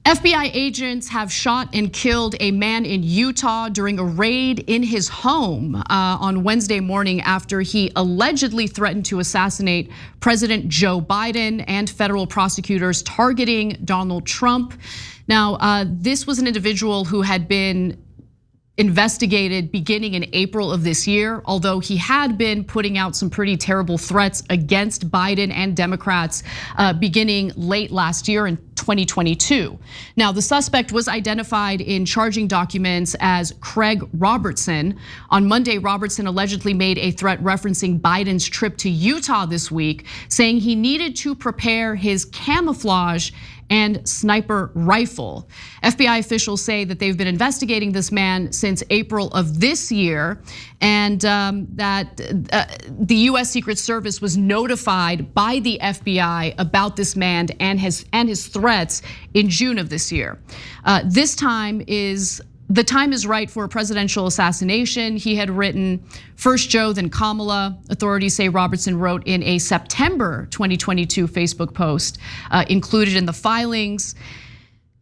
FBI agents have shot and killed a man in Utah during a raid in his home on Wednesday morning after he allegedly threatened to assassinate President Joe Biden, and federal prosecutors targeting Donald Trump. Now, this was an individual who had been investigated beginning in April of this year, although he had been putting out some pretty terrible threats against Biden and Democrats beginning late last year in 2022. Now, the suspect was identified in charging documents as Craig Robertson. On Monday, Robertson allegedly made a threat referencing Biden's trip to Utah this week, saying he needed to prepare his camouflage and sniper rifle. FBI officials say that they've been investigating this man since April of this year, and that the US Secret Service was notified by the FBI about this man and his threats in June of this year. The time is right for a presidential assassination, he had written. First Joe, then Kamala. Authorities say Robertson wrote in a September 2022 Facebook post included in the filings.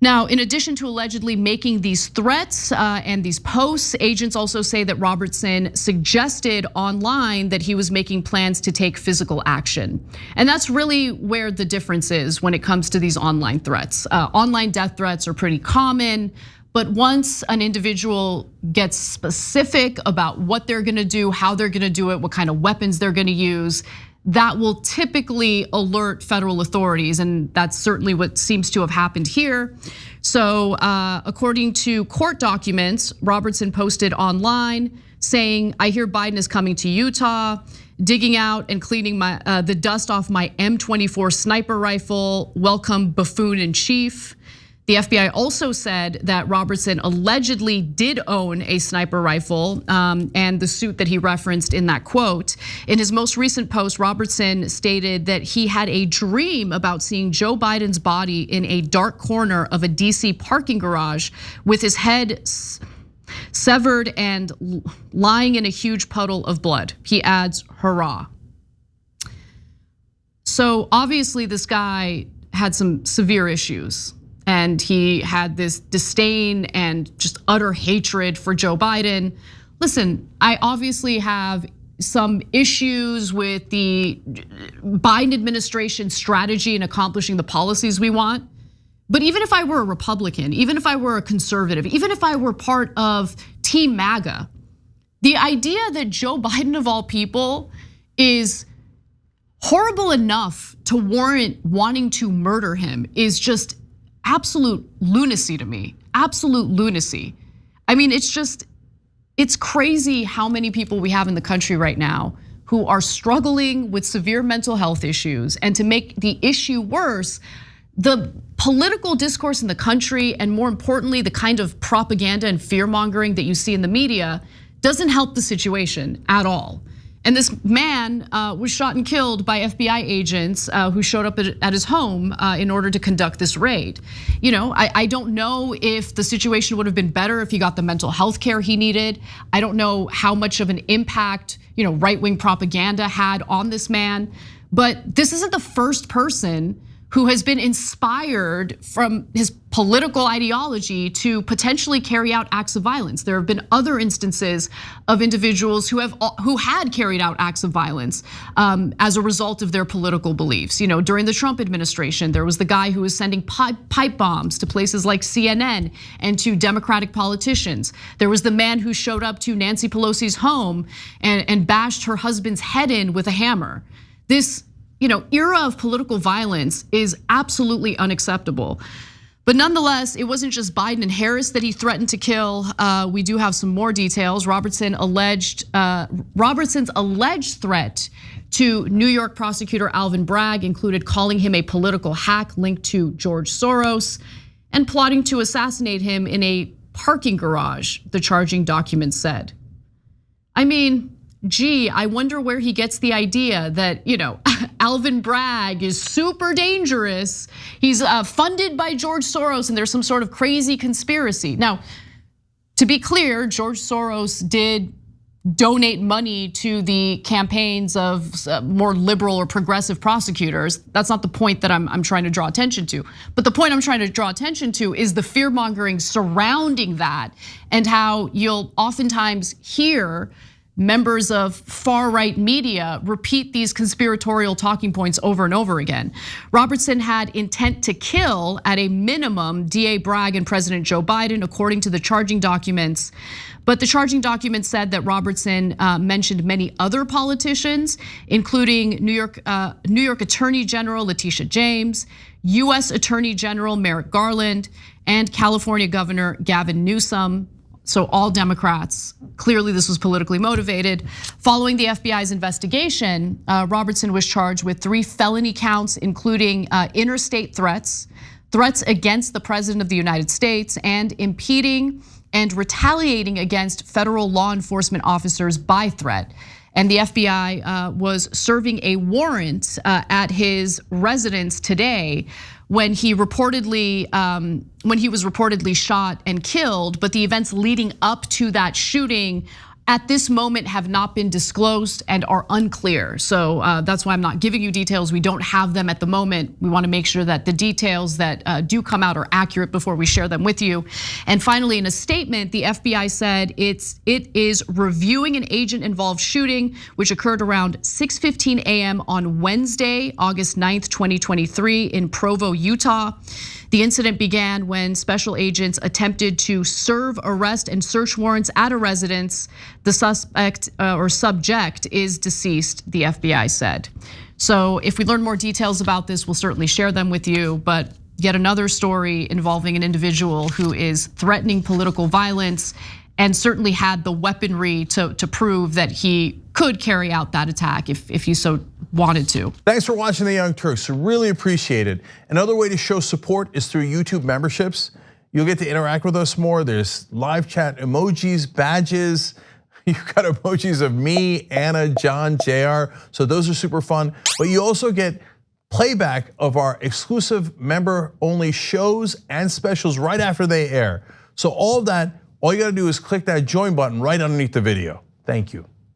Now, in addition to allegedly making these threats and these posts, agents also say that Robertson suggested online that he was making plans to take physical action. And that's really where the difference is when it comes to these online threats. Online death threats are pretty common. But once an individual gets specific about what they're gonna do, how they're gonna do it, what kind of weapons they're gonna use, that will typically alert federal authorities, and that's certainly what seems to have happened here. So according to court documents, Robertson posted online saying, "I hear Biden is coming to Utah, digging out and cleaning the dust off my M24 sniper rifle. Welcome, buffoon in chief." The FBI also said that Robertson allegedly did own a sniper rifle and the suit that he referenced in that quote. In his most recent post, Robertson stated that he had a dream about seeing Joe Biden's body in a dark corner of a DC parking garage with his head severed and lying in a huge puddle of blood. He adds, "Hurrah." So obviously this guy had some severe issues. And he had this disdain and just utter hatred for Joe Biden. Listen, I obviously have some issues with the Biden administration strategy in accomplishing the policies we want. But even if I were a Republican, even if I were a conservative, even if I were part of Team MAGA, the idea that Joe Biden of all people is horrible enough to warrant wanting to murder him is just absolute lunacy to me, absolute lunacy. I mean, it's crazy how many people we have in the country right now who are struggling with severe mental health issues. And to make the issue worse, the political discourse in the country, and more importantly, the kind of propaganda and fear mongering that you see in the media, doesn't help the situation at all. And this man was shot and killed by FBI agents who showed up at his home in order to conduct this raid. You know, I don't know if the situation would have been better if he got the mental health care he needed. I don't know how much of an impact, right-wing propaganda had on this man. But this isn't the first person who has been inspired from his political ideology to potentially carry out acts of violence. There have been other instances of individuals who had carried out acts of violence as a result of their political beliefs. During the Trump administration, there was the guy who was sending pipe bombs to places like CNN and to Democratic politicians. There was the man who showed up to Nancy Pelosi's home and bashed her husband's head in with a hammer. This era of political violence is absolutely unacceptable. But nonetheless, it wasn't just Biden and Harris that he threatened to kill. We do have some more details. Robertson's alleged threat to New York prosecutor Alvin Bragg included calling him a political hack linked to George Soros and plotting to assassinate him in a parking garage, the charging document said. I mean, gee, I wonder where he gets the idea that, Alvin Bragg is super dangerous. He's funded by George Soros and there's some sort of crazy conspiracy. Now, to be clear, George Soros did donate money to the campaigns of more liberal or progressive prosecutors. That's not the point that I'm trying to draw attention to. But the point I'm trying to draw attention to is the fear mongering surrounding that, and how you'll oftentimes hear members of far-right media repeat these conspiratorial talking points over and over again. Robertson had intent to kill at a minimum DA Bragg and President Joe Biden, according to the charging documents. But the charging documents said that Robertson mentioned many other politicians, including New York Attorney General Letitia James, US Attorney General Merrick Garland, and California Governor Gavin Newsom. So all Democrats. Clearly this was politically motivated. Following the FBI's investigation, Robertson was charged with 3 felony counts, including interstate threats, threats against the President of the United States, and impeding and retaliating against federal law enforcement officers by threat. And the FBI was serving a warrant at his residence today when he was reportedly shot and killed. But the events leading up to that shooting at this moment have not been disclosed and are unclear. So that's why I'm not giving you details. We don't have them at the moment. We want to make sure that the details that do come out are accurate before we share them with you. And finally, in a statement, the FBI said it is reviewing an agent-involved shooting, which occurred around 6:15 a.m. on Wednesday, August 9th, 2023 in Provo, Utah. The incident began when special agents attempted to serve arrest and search warrants at a residence. The suspect or subject is deceased, the FBI said. So if we learn more details about this, we'll certainly share them with you. But yet another story involving an individual who is threatening political violence and certainly had the weaponry to prove that he could carry out that attack if he so wanted to. Thanks for watching The Young Turks, really appreciate it. Another way to show support is through YouTube memberships. You'll get to interact with us more. There's live chat emojis, badges. You've got emojis of me, Anna, John, JR. So those are super fun. But you also get playback of our exclusive member-only shows and specials right after they air. So all of that, all you gotta do is click that join button right underneath the video. Thank you.